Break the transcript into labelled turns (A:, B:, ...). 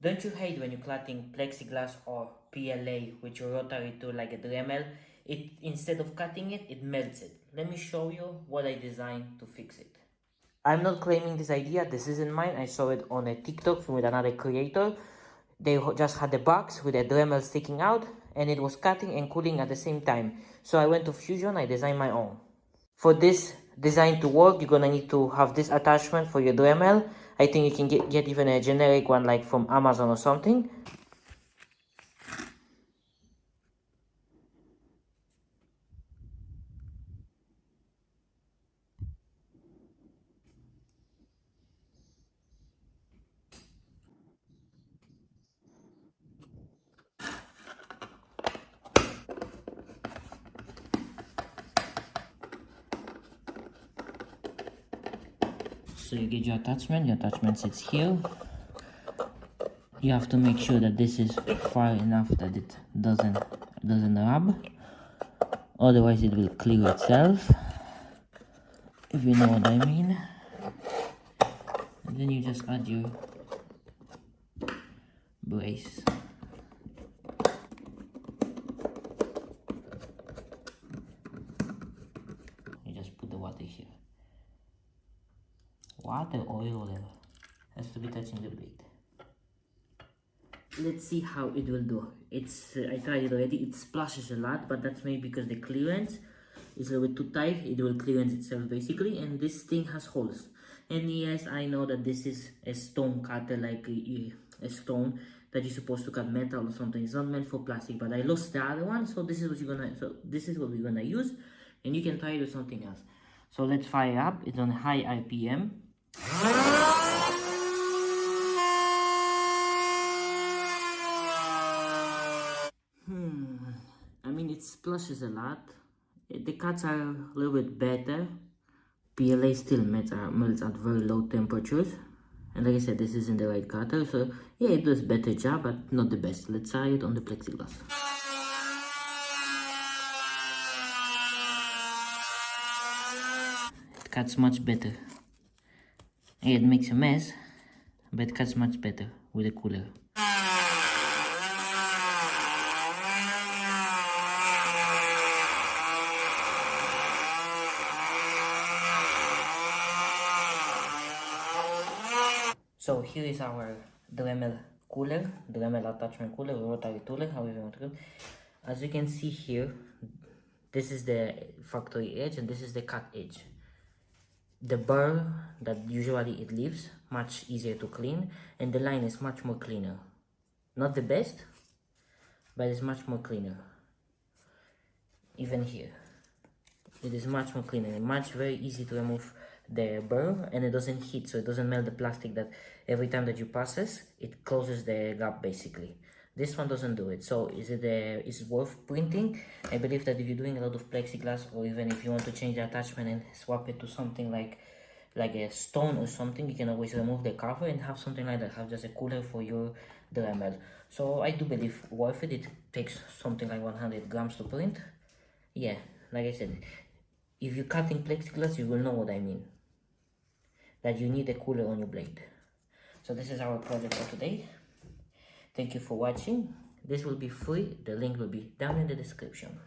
A: Don't you hate when you're cutting plexiglass or PLA with your rotary tool like a Dremel? It, instead of cutting it, it melts it. Let me show you what I designed to fix it. I'm not claiming this idea, this isn't mine. I saw it on a TikTok with another creator. They just had a box with a Dremel sticking out and it was cutting and cooling at the same time. So I went to Fusion, I designed my own. For this design to work, you're gonna need to have this attachment for your Dremel. I think you can get even a generic one like from Amazon or something. So you get your attachment sits here. You have to make sure that this is far enough that it doesn't rub, otherwise it will clear itself, if you know what I mean. And then you just add your brace. You just put the water here. Water, oil, whatever. Has to be touching the blade. Let's see how it will do. It's I tried it already. It splashes a lot, but that's maybe because the clearance is a little bit too tight. It will clearance itself basically, and this thing has holes. And yes, I know that this is a stone cutter, like a stone that you're supposed to cut metal or something. It's not meant for plastic, but I lost the other one, so this is what we're gonna use, and you can try it with something else. So let's fire up. It's on high RPM. I mean, it splashes a lot. The cuts are a little bit better. PLA still melts at very low temperatures. And like I said, this isn't the right cutter, so yeah, it does better job, but not the best. Let's try it on the plexiglass. It cuts much better. Yeah, it makes a mess, but it cuts much better with a cooler. So here is our Dremel cooler, Dremel attachment cooler, rotary cooler, however you want to call it. As you can see here, this is the factory edge and this is the cut edge. The burr that usually it leaves, much easier to clean, and the line is much more cleaner. Not the best, but it's much more cleaner. Even here, it is much more cleaner and very easy to remove the burr, and it doesn't heat, so it doesn't melt the plastic that every time that you passes, it closes the gap basically. This one doesn't do it. So is it worth printing? I believe that if you're doing a lot of plexiglass, or even if you want to change the attachment and swap it to something like a stone or something, you can always remove the cover and have something like that, have just a cooler for your Dremel. So I do believe worth it. It takes something like 100 grams to print. Yeah, like I said, if you're cutting plexiglass, you will know what I mean, that you need a cooler on your blade. So this is our project for today. Thank you for watching. This will be free. The link will be down in the description.